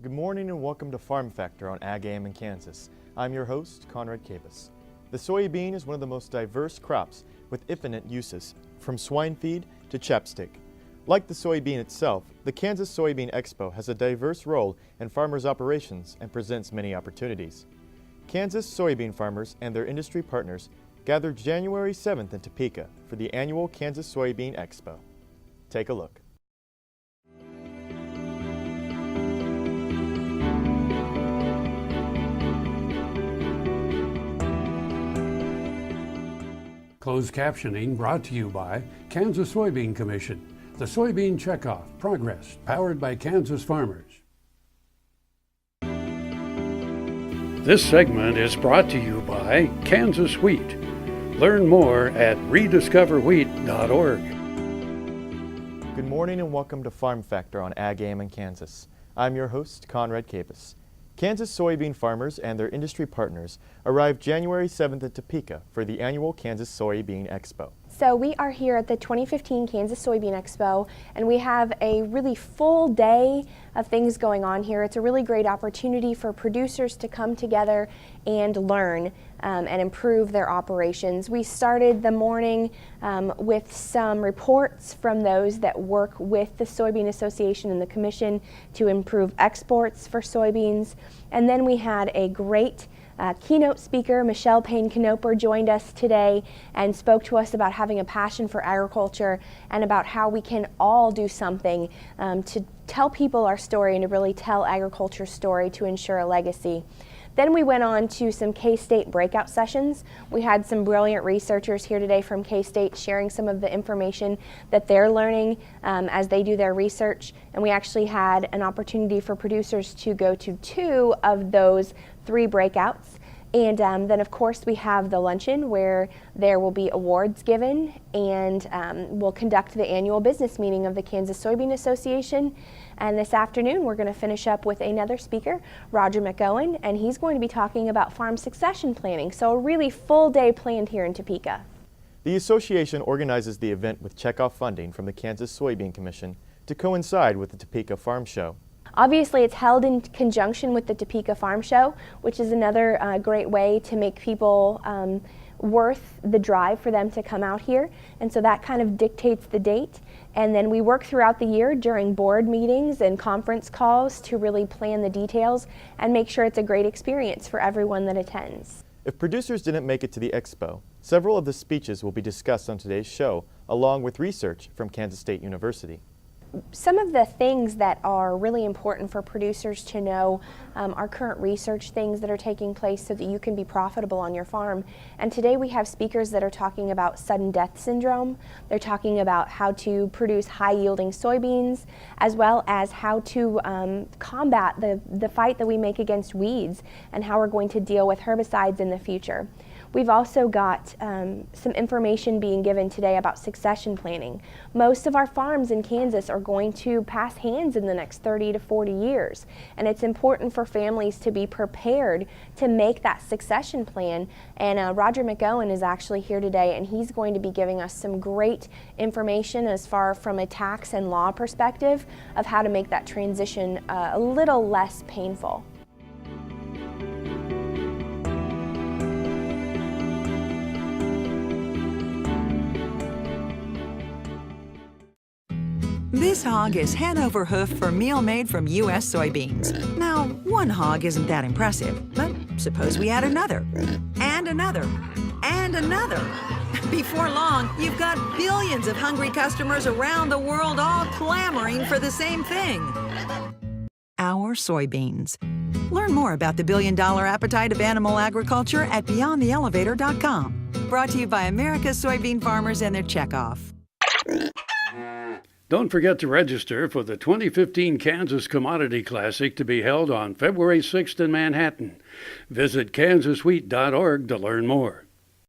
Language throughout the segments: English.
Good morning and welcome to Farm Factor on AGam in Kansas. I'm your host, Conrad Kabus. The soybean is one of the most diverse crops with infinite uses, from swine feed to ChapStick. Like the soybean itself, the Kansas Soybean Expo has a diverse role in farmers' operations and presents many opportunities. Kansas soybean farmers and their industry partners gathered January 7th in Topeka for the Annual Kansas Soybean Expo. Take a look. Closed captioning brought to you by Kansas Soybean Commission. The Soybean Checkoff Progress, powered by Kansas farmers. This segment is brought to you by Kansas Wheat. Learn more at rediscoverwheat.org. Good morning and welcome to Farm Factor on AGam in Kansas. I'm your host, Conrad Kabus. Kansas soybean farmers and their industry partners arrived January 7th at Topeka for the annual Kansas Soybean Expo. So we are here at the 2015 Kansas Soybean Expo, and we have a really full day of things going on here. It's a really great opportunity for producers to come together and learn and improve their operations. We started the morning with some reports from those that work with the Soybean Association and the Commission to improve exports for soybeans. And then we had a great keynote speaker, Michelle Payne-Knoper, joined us today and spoke to us about having a passion for agriculture and about how we can all do something to tell people our story and to really tell agriculture's story to ensure a legacy. Then we went on to some K-State breakout sessions. We had some brilliant researchers here today from K-State sharing some of the information that they're learning as they do their research. And we actually had an opportunity for producers to go to 2 of those 3 breakouts. And then of course we have the luncheon where there will be awards given, and we'll conduct the annual business meeting of the Kansas Soybean Association. And this afternoon we're going to finish up with another speaker, Roger McOwen, and he's going to be talking about farm succession planning. So a really full day planned here in Topeka. The association organizes the event with checkoff funding from the Kansas Soybean Commission to coincide with the Topeka Farm Show. Obviously, it's held in conjunction with the Topeka Farm Show, which is another great way to make people worth the drive for them to come out here. And so that kind of dictates the date. And then we work throughout the year during board meetings and conference calls to really plan the details and make sure it's a great experience for everyone that attends. If producers didn't make it to the expo, several of the speeches will be discussed on today's show, along with research from Kansas State University. Some of the things that are really important for producers to know are current research things that are taking place so that you can be profitable on your farm. And today we have speakers that are talking about sudden death syndrome. They're talking about how to produce high-yielding soybeans, as well as how to combat the fight that we make against weeds and how we're going to deal with herbicides in the future. We've also got some information being given today about succession planning. Most of our farms in Kansas are going to pass hands in the next 30 to 40 years, and it's important for families to be prepared to make that succession plan. And Roger McOwen is actually here today, and he's going to be giving us some great information as far from a tax and law perspective of how to make that transition a little less painful. This hog is head over hoof for meal made from U.S. soybeans. Now, one hog isn't that impressive, but suppose we add another, and another, and another. Before long, you've got billions of hungry customers around the world all clamoring for the same thing. Our soybeans. Learn more about the billion-dollar appetite of animal agriculture at BeyondTheElevator.com. Brought to you by America's soybean farmers and their checkoff. Don't forget to register for the 2015 Kansas Commodity Classic to be held on February 6th in Manhattan. Visit kansaswheat.org to learn more.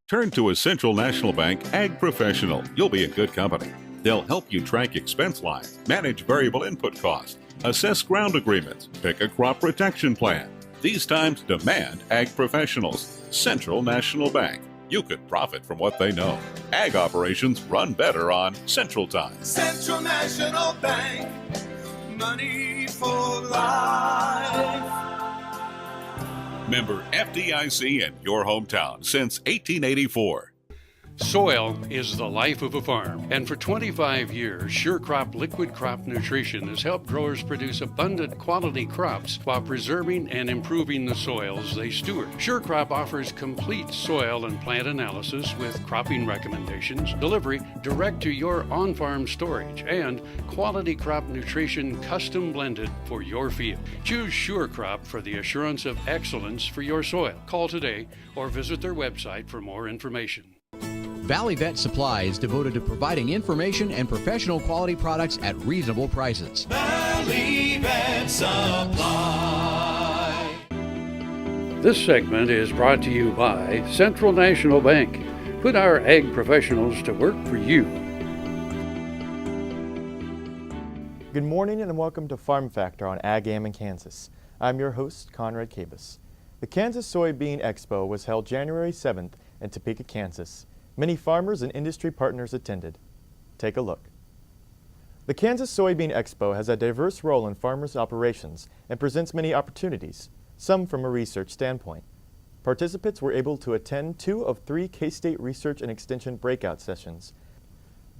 Turn to a Central National Bank Ag Professional. You'll be in good company. They'll help you track expense lines, manage variable input costs, assess ground agreements, pick a crop protection plan. These times demand Ag Professionals. Central National Bank. You could profit from what they know. Ag operations run better on Central Time. Central National Bank, money for life. Member FDIC in your hometown since 1884. Soil is the life of a farm, and for 25 years, SureCrop Liquid Crop Nutrition has helped growers produce abundant quality crops while preserving and improving the soils they steward. SureCrop offers complete soil and plant analysis with cropping recommendations, delivery direct to your on-farm storage, and quality crop nutrition custom blended for your field. Choose SureCrop for the assurance of excellence for your soil. Call today or visit their website for more information. Valley Vet Supply is devoted to providing information and professional quality products at reasonable prices. Valley Vet Supply. This segment is brought to you by Central National Bank. Put our ag professionals to work for you. Good morning and welcome to Farm Factor on AGam in Kansas. I'm your host, Conrad Kabus. The Kansas Soybean Expo was held January 7th in Topeka, Kansas. Many farmers and industry partners attended. Take a look. The Kansas Soybean Expo has a diverse role in farmers' operations and presents many opportunities, some from a research standpoint. Participants were able to attend 2 of 3 K-State Research and Extension breakout sessions.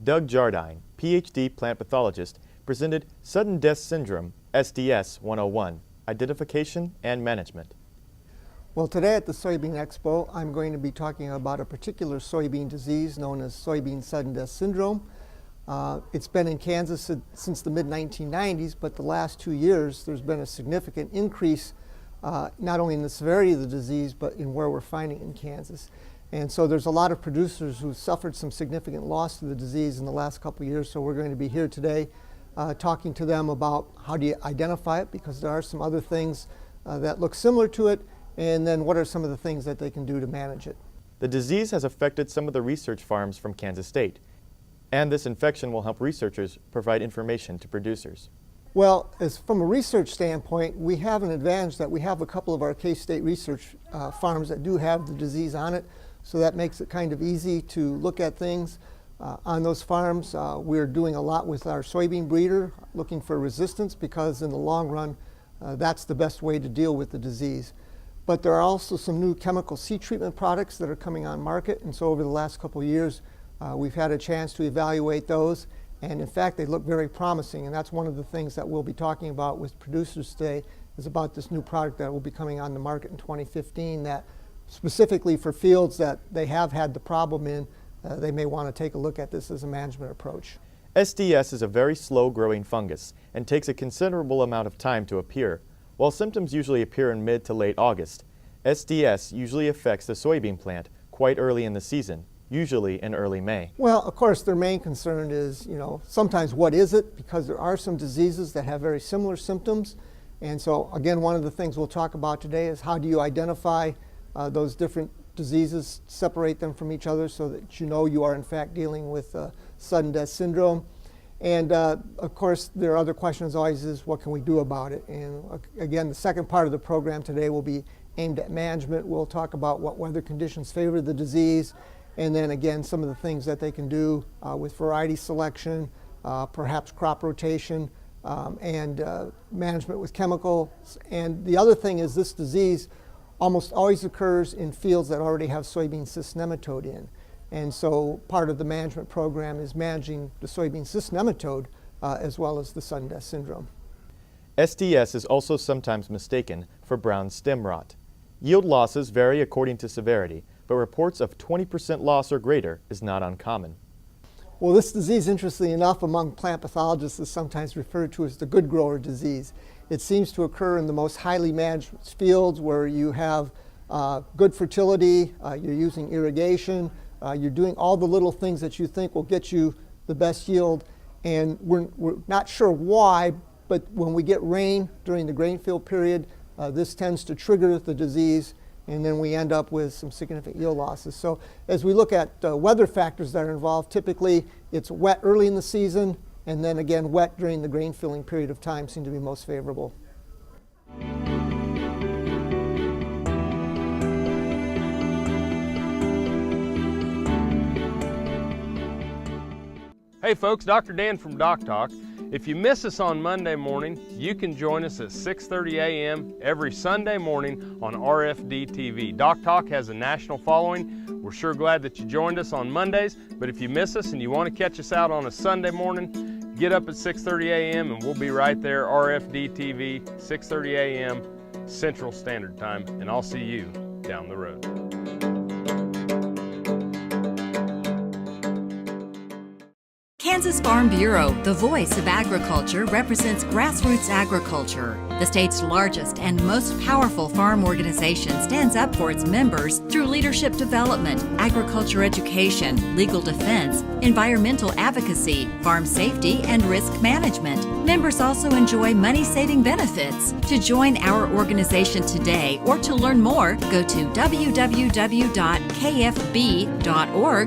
Doug Jardine, PhD plant pathologist, presented Sudden Death Syndrome, SDS 101, Identification and Management. Well, today at the Soybean Expo, I'm going to be talking about a particular soybean disease known as soybean sudden death syndrome. It's been in Kansas since the mid-1990s, but the last 2 years there's been a significant increase not only in the severity of the disease, but in where we're finding it in Kansas. And so there's a lot of producers who suffered some significant loss to the disease in the last couple of years, so we're going to be here today talking to them about how do you identify it, because there are some other things that look similar to it, and then what are some of the things that they can do to manage it. The disease has affected some of the research farms from Kansas State, and this infection will help researchers provide information to producers. Well, from a research standpoint, we have an advantage that we have a couple of our K-State research farms that do have the disease on it, so that makes it kind of easy to look at things. On those farms, we're doing a lot with our soybean breeder, looking for resistance, because in the long run, that's the best way to deal with the disease. But there are also some new chemical seed treatment products that are coming on market, and so over the last couple of years we've had a chance to evaluate those, and in fact they look very promising, and that's one of the things that we'll be talking about with producers today, is about this new product that will be coming on the market in 2015 that specifically for fields that they have had the problem in, they may want to take a look at this as a management approach. SDS is a very slow-growing fungus and takes a considerable amount of time to appear. While symptoms usually appear in mid to late August, SDS usually affects the soybean plant quite early in the season, usually in early May. Well, of course, their main concern is, sometimes what is it? Because there are some diseases that have very similar symptoms. And so, again, one of the things we'll talk about today is how do you identify those different diseases, separate them from each other so that you are in fact dealing with sudden death syndrome. And of course, there are other questions always is what can we do about it? And again, the second part of the program today will be aimed at management. We'll talk about what weather conditions favor the disease, and then again, some of the things that they can do with variety selection, perhaps crop rotation, and management with chemicals. And the other thing is this disease almost always occurs in fields that already have soybean cyst nematode in. And so part of the management program is managing the soybean cyst nematode as well as the sudden death syndrome. SDS is also sometimes mistaken for brown stem rot. Yield losses vary according to severity, but reports of 20% loss or greater is not uncommon. Well, this disease, interestingly enough, among plant pathologists is sometimes referred to as the good grower disease. It seems to occur in the most highly managed fields where you have good fertility, you're using irrigation, you're doing all the little things that you think will get you the best yield, and we're not sure why, but when we get rain during the grain field period, this tends to trigger the disease, and then we end up with some significant yield losses. So as we look at weather factors that are involved, typically it's wet early in the season, and then again wet during the grain filling period of time seem to be most favorable. Hey folks, Dr. Dan from Doc Talk. If you miss us on Monday morning, you can join us at 6:30 a.m. every Sunday morning on RFD TV. Doc Talk has a national following. We're sure glad that you joined us on Mondays, but if you miss us and you want to catch us out on a Sunday morning, get up at 6:30 a.m. and we'll be right there, RFD TV, 6:30 a.m. Central Standard Time, and I'll see you down the road. Kansas Farm Bureau, the voice of agriculture, represents grassroots agriculture. The state's largest and most powerful farm organization stands up for its members through leadership development, agriculture education, legal defense, environmental advocacy, farm safety, and risk management. Members also enjoy money-saving benefits. To join our organization today or to learn more, go to www.kfb.org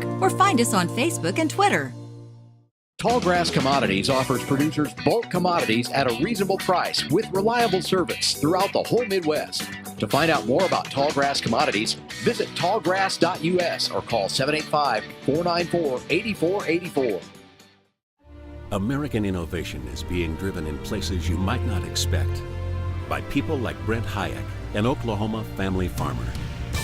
or find us on Facebook and Twitter. Tallgrass Commodities offers producers bulk commodities at a reasonable price with reliable service throughout the whole Midwest. To find out more about Tallgrass Commodities, visit tallgrass.us or call 785-494-8484. American innovation is being driven in places you might not expect by people like Brent Hayek, an Oklahoma family farmer,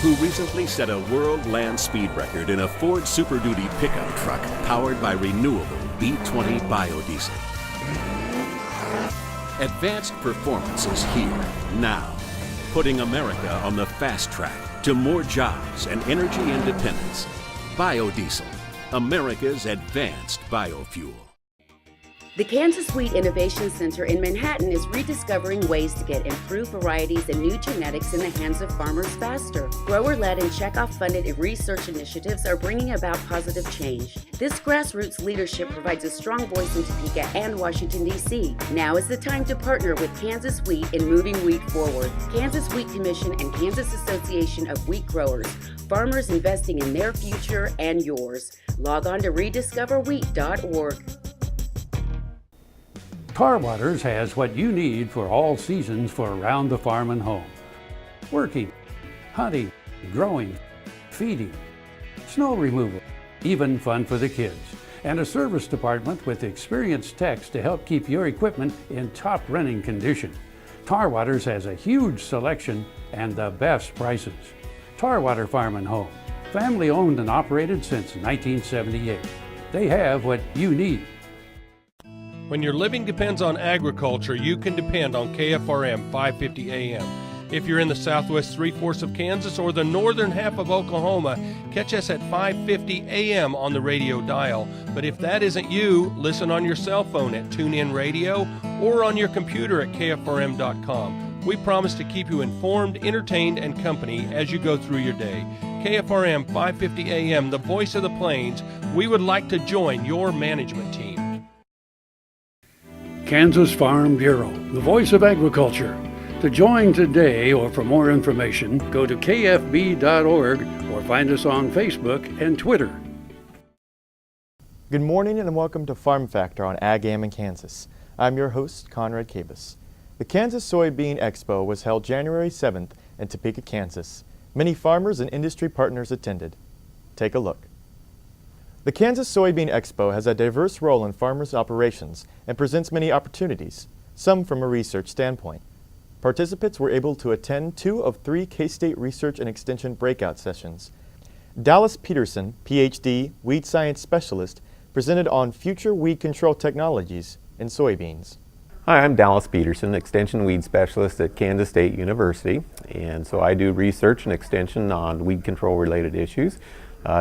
who recently set a world land speed record in a Ford Super Duty pickup truck powered by renewable B20 biodiesel. Advanced performance is here, now, putting America on the fast track to more jobs and energy independence. Biodiesel, America's advanced biofuel. The Kansas Wheat Innovation Center in Manhattan is rediscovering ways to get improved varieties and new genetics in the hands of farmers faster. Grower-led and checkoff-funded research initiatives are bringing about positive change. This grassroots leadership provides a strong voice in Topeka and Washington, D.C. Now is the time to partner with Kansas Wheat in moving wheat forward. Kansas Wheat Commission and Kansas Association of Wheat Growers. Farmers investing in their future and yours. Log on to rediscoverwheat.org. Tar Waters has what you need for all seasons for around the farm and home. Working, hunting, growing, feeding, snow removal, even fun for the kids. And a service department with experienced techs to help keep your equipment in top running condition. Tar Waters has a huge selection and the best prices. Tar Water Farm and Home, family owned and operated since 1978. They have what you need. When your living depends on agriculture, you can depend on KFRM 550 AM. If you're in the southwest three-fourths of Kansas or the northern half of Oklahoma, catch us at 550 AM on the radio dial. But if that isn't you, listen on your cell phone at TuneIn Radio or on your computer at KFRM.com. We promise to keep you informed, entertained, and company as you go through your day. KFRM 550 AM, the voice of the plains. We would like to join your management team. Kansas Farm Bureau, the voice of agriculture. To join today or for more information, go to kfb.org or find us on Facebook and Twitter. Good morning and welcome to Farm Factor on AGam in Kansas. I'm your host, Conrad Kabus. The Kansas Soybean Expo was held January 7th in Topeka, Kansas. Many farmers and industry partners attended. Take a look. The Kansas Soybean Expo has a diverse role in farmers' operations and presents many opportunities, some from a research standpoint. Participants were able to attend 2 of 3 K-State Research and Extension breakout sessions. Dallas Peterson, Ph.D., Weed Science Specialist, presented on future weed control technologies in soybeans. Hi, I'm Dallas Peterson, Extension Weed Specialist at Kansas State University, and so I do research and extension on weed control related issues.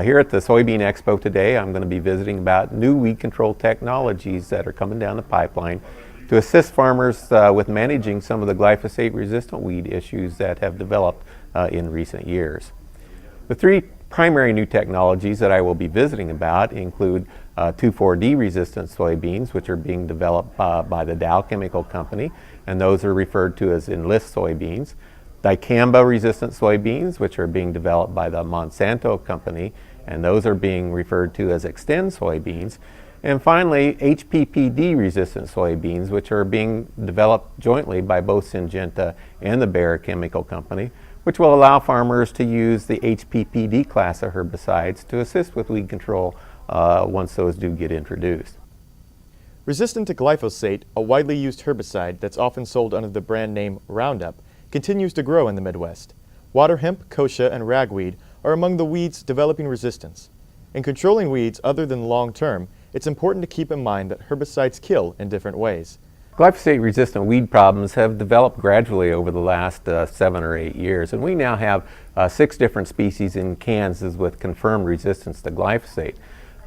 Here at the Soybean Expo today, I'm going to be visiting about new weed control technologies that are coming down the pipeline to assist farmers with managing some of the glyphosate-resistant weed issues that have developed in recent years. The 3 primary new technologies that I will be visiting about include 2,4-D resistant soybeans, which are being developed by the Dow Chemical Company, and those are referred to as Enlist soybeans. Dicamba resistant soybeans, which are being developed by the Monsanto Company, and those are being referred to as Xtend soybeans. And finally, HPPD resistant soybeans, which are being developed jointly by both Syngenta and the Bayer Chemical Company, which will allow farmers to use the HPPD class of herbicides to assist with weed control once those do get introduced. Resistant to glyphosate, a widely used herbicide that's often sold under the brand name Roundup, continues to grow in the Midwest. Water hemp, kochia, and ragweed are among the weeds developing resistance. In controlling weeds other than long-term, it's important to keep in mind that herbicides kill in different ways. Glyphosate-resistant weed problems have developed gradually over the last 7 or 8 years, and we now have 6 different species in Kansas with confirmed resistance to glyphosate.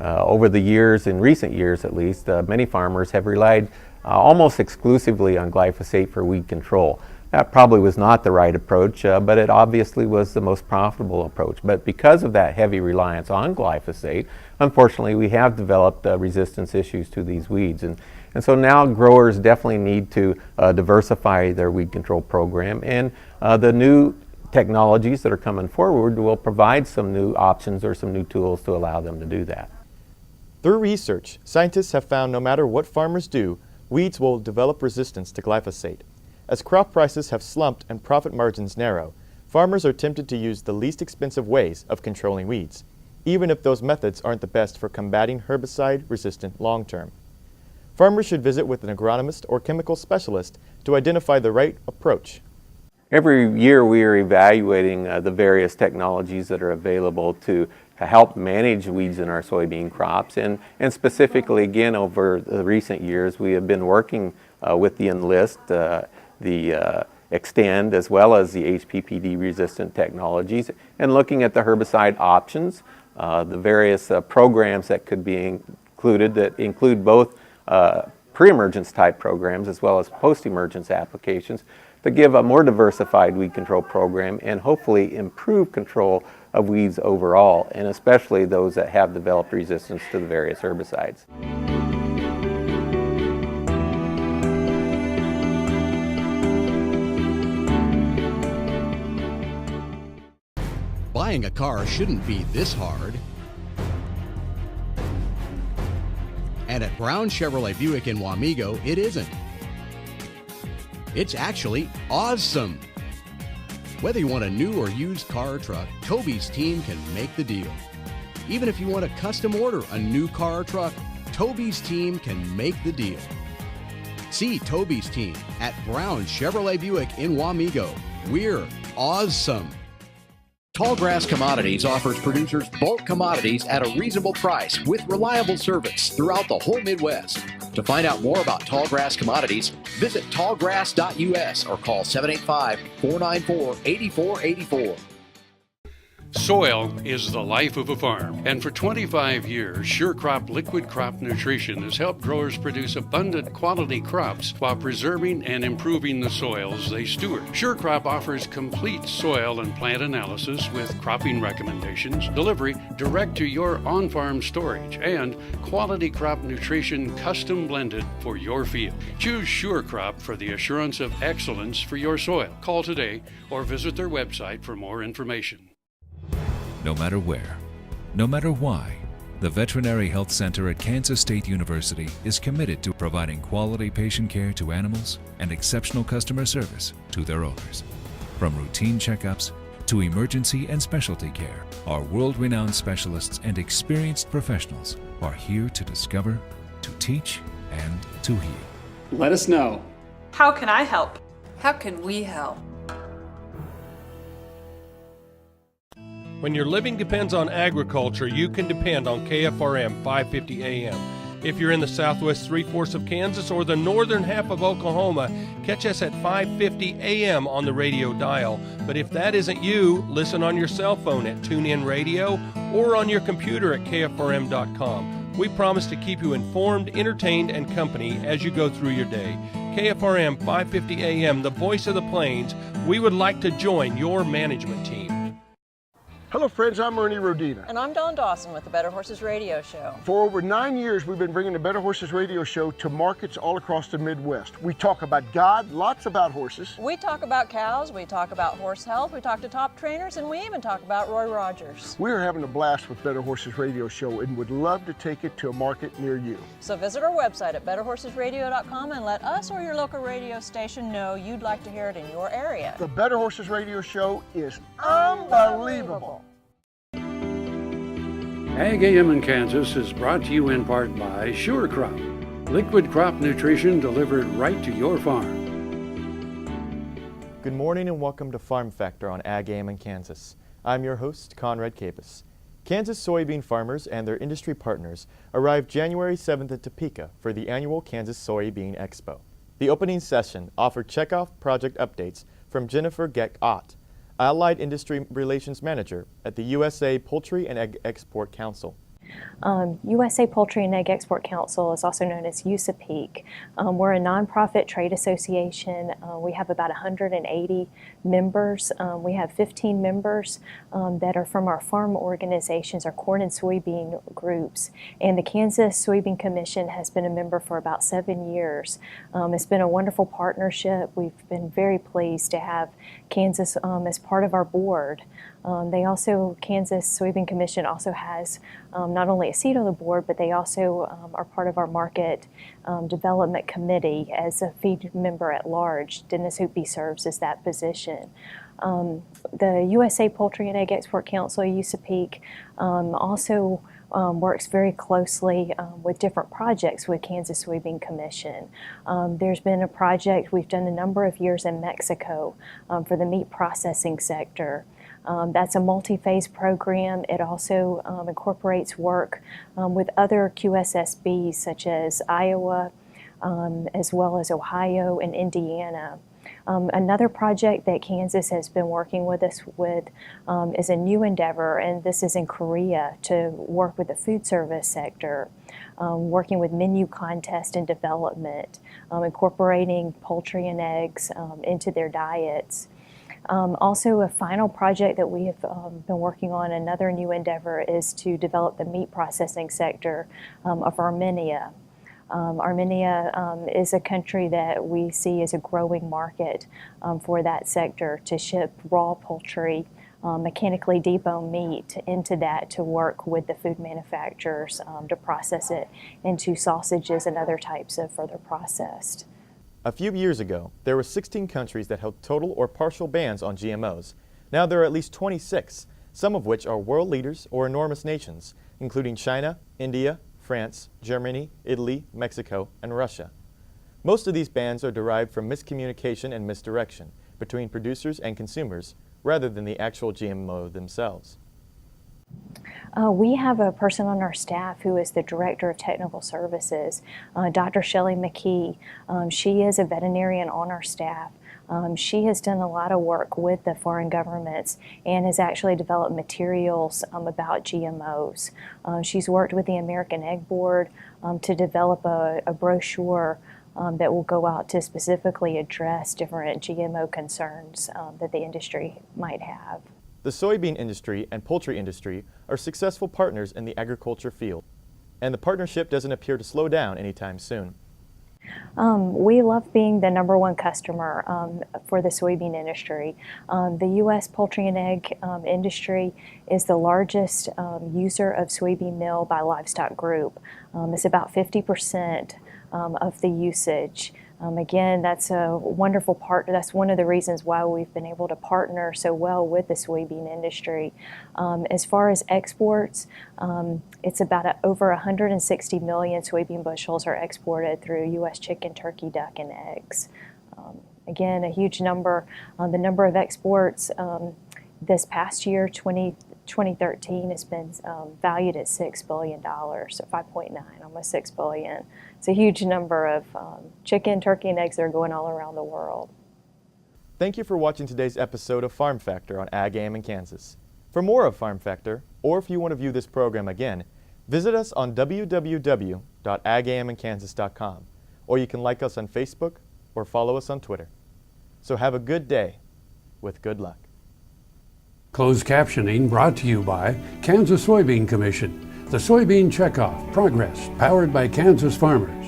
Over the years, in recent years at least, many farmers have relied almost exclusively on glyphosate for weed control. That probably was not the right approach, but it obviously was the most profitable approach. But because of that heavy reliance on glyphosate, unfortunately we have developed resistance issues to these weeds. And so now growers definitely need to diversify their weed control program, and the new technologies that are coming forward will provide some new options or some new tools to allow them to do that. Through research, scientists have found no matter what farmers do, weeds will develop resistance to glyphosate. As crop prices have slumped and profit margins narrow, farmers are tempted to use the least expensive ways of controlling weeds, even if those methods aren't the best for combating herbicide-resistant long-term. Farmers should visit with an agronomist or chemical specialist to identify the right approach. Every year we are evaluating the various technologies that are available to help manage weeds in our soybean crops, and specifically again over the recent years we have been working with the Enlist, the Extend, as well as the HPPD resistant technologies, and looking at the herbicide options, the various programs that could be included that include both pre-emergence type programs as well as post-emergence applications to give a more diversified weed control program and hopefully improve control of weeds overall, and especially those that have developed resistance to the various herbicides. Buying a car shouldn't be this hard. And at Brown Chevrolet Buick in Wamego, it isn't. It's actually awesome. Whether you want a new or used car or truck, Toby's team can make the deal. Even if you want to custom order a new car or truck, Toby's team can make the deal. See Toby's team at Brown Chevrolet Buick in Wamego. We're awesome. Tallgrass Commodities offers producers bulk commodities at a reasonable price with reliable service throughout the whole Midwest. To find out more about Tallgrass Commodities, visit tallgrass.us or call 785-494-8484. Soil is the life of a farm, and for 25 years, SureCrop liquid crop nutrition has helped growers produce abundant quality crops while preserving and improving the soils they steward. SureCrop offers complete soil and plant analysis with cropping recommendations, delivery direct to your on-farm storage, and quality crop nutrition custom blended for your field. Choose SureCrop for the assurance of excellence for your soil. Call today or visit their website for more information. No matter where, no matter why, the Veterinary Health Center at Kansas State University is committed to providing quality patient care to animals and exceptional customer service to their owners. From routine checkups to emergency and specialty care, our world-renowned specialists and experienced professionals are here to discover, to teach, and to heal. Let us know. How can I help? How can we help? When your living depends on agriculture, you can depend on KFRM 550 AM. If you're in the southwest three-fourths of Kansas or the northern half of Oklahoma, catch us at 550 AM on the radio dial. But if that isn't you, listen on your cell phone at TuneIn Radio or on your computer at KFRM.com. We promise to keep you informed, entertained, and company as you go through your day. KFRM 550 AM, the voice of the plains. We would like to join your management team. Hello friends, I'm Ernie Rodina. And I'm Dawn Dawson with the Better Horses Radio Show. For over 9 years, we've been bringing the Better Horses Radio Show to markets all across the Midwest. We talk about God, lots about horses. We talk about cows, we talk about horse health, we talk to top trainers, and we even talk about Roy Rogers. We are having a blast with Better Horses Radio Show and would love to take it to a market near you. So visit our website at betterhorsesradio.com and let us or your local radio station know you'd like to hear it in your area. The Better Horses Radio Show is unbelievable. AGam in Kansas is brought to you in part by SureCrop. Liquid crop nutrition delivered right to your farm. Good morning and welcome to Farm Factor on AGam in Kansas. I'm your host, Conrad Kabus. Kansas soybean farmers and their industry partners arrived January 7th at Topeka for the Annual Kansas Soybean Expo. The opening session offered checkoff project updates from Jennifer Geck-Ott, Allied Industry Relations Manager at the USA Poultry and Egg Export Council. USA Poultry and Egg Export Council is also known as USAPEC. We're a nonprofit trade association. We have about 180 members. We have 15 members that are from our farm organizations, our corn and soybean groups. And the Kansas Soybean Commission has been a member for about 7 years. It's been a wonderful partnership. We've been very pleased to have Kansas as part of our board. Kansas Soybean Commission also has not only a seat on the board, but they also are part of our market development committee as a feed member at large. Dennis Hoopy serves as that position. The USA Poultry and Egg Export Council, USAPEC, also works very closely with different projects with Kansas Soybean Commission. There's been a project we've done a number of years in Mexico for the meat processing sector. That's a multi-phase program. It also incorporates work with other QSSBs such as Iowa, as well as Ohio and Indiana. Another project that Kansas has been working with us with is a new endeavor, and this is in Korea, to work with the food service sector, working with menu contest and development, incorporating poultry and eggs into their diets. Also, a final project that we have been working on, another new endeavor, is to develop the meat processing sector of Armenia. Armenia is a country that we see as a growing market for that sector, to ship raw poultry, mechanically deboned meat into that, to work with the food manufacturers to process it into sausages and other types of further processed. A few years ago, there were 16 countries that held total or partial bans on GMOs. Now there are at least 26, some of which are world leaders or enormous nations, including China, India, France, Germany, Italy, Mexico, and Russia. Most of these bans are derived from miscommunication and misdirection between producers and consumers, rather than the actual GMO themselves. We have a person on our staff who is the Director of Technical Services, Dr. Shelley McKee. She is a veterinarian on our staff. She has done a lot of work with the foreign governments and has actually developed materials about GMOs. She's worked with the American Egg Board to develop a brochure that will go out to specifically address different GMO concerns that the industry might have. The soybean industry and poultry industry are successful partners in the agriculture field, and the partnership doesn't appear to slow down anytime soon. We love being the #1 customer for the soybean industry. The U.S. poultry and egg industry is the largest user of soybean meal by livestock group. It's about 50% of the usage. Again, that's a wonderful part. That's one of the reasons why we've been able to partner so well with the soybean industry. As far as exports, it's about over 160 million soybean bushels are exported through U.S. chicken, turkey, duck, and eggs. Again, a huge number. The number of exports this past year, 2013, has been valued at $6 billion, so 5.9, almost $6 billion. It's a huge number of chicken, turkey, and eggs that are going all around the world. Thank you for watching today's episode of Farm Factor on AGam in Kansas. For more of Farm Factor, or if you want to view this program again, visit us on www.agaminkansas.com, or you can like us on Facebook or follow us on Twitter. So have a good day with good luck. Closed captioning brought to you by Kansas Soybean Commission. The Soybean Checkoff Progress, powered by Kansas farmers.